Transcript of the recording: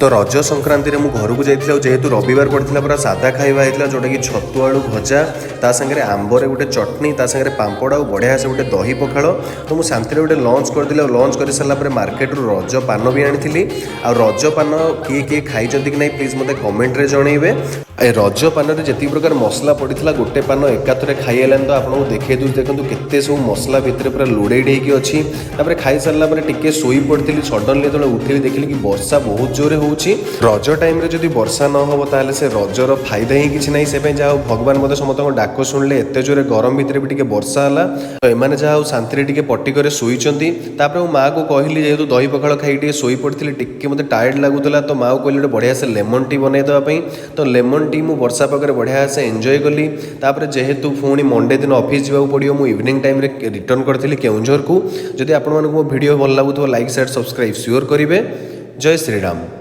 तो रज संक्रांति में घर को जाइए जेहेतु रविवार पड़ता पूरा सादा खाଇବା होता जोटा कि छतु आलू भजा ता सागे आंबर गोटे चटनी ता सागे पांपड़ और बढ़िया से गोटे दही पखाड़ तो मुझे शांति गोटे लंच करदेली लंच कर सारापर मार्केट रू रज पान भी आनी आ रज पान किए किए खाई कि ना प्लीज मत कमेंट जनइबे रज पान में जी प्रकार मसला पड़ा गोटे पान एकाथरे खाई तो आपको देखे दूँ देखो केते सब मसला भितर पूरा लोडेड होगी अच्छी खाई सारापर टी शोई पड़ी सडनली जो उठिली देखिली कि वर्षा बहुत जोरे हो रज टाइम जदि वर्षा न हो ताले से रजर फायदा ही किसी ना से जहाँ भगवान मत समस्त डाक शुणिले एत जोरे गरम भितर भी टी वर्षा है तो एम जहाँ शांति टी पटिकर शोचती माँ को कहली जेहतु दही पखाड़ खाई शोई पड़ी टी मत टायर्ड लगुला तो माँ को कहली गोटे बढ़िया से लेमन टी बनई देवाई तो लेमन टी मु वर्षा पाखे बढ़िया से एंजॉय कली जेहेतु पुणी मंडे दिन ऑफिस जावाक पड़ो मु इवनिंग टाइम रिटर्न करी केउंझर को जदि आपण मो वीडियो भल लगुव लाइक शेयर सब्सक्राइब श्योर करेंगे। जय श्रीराम।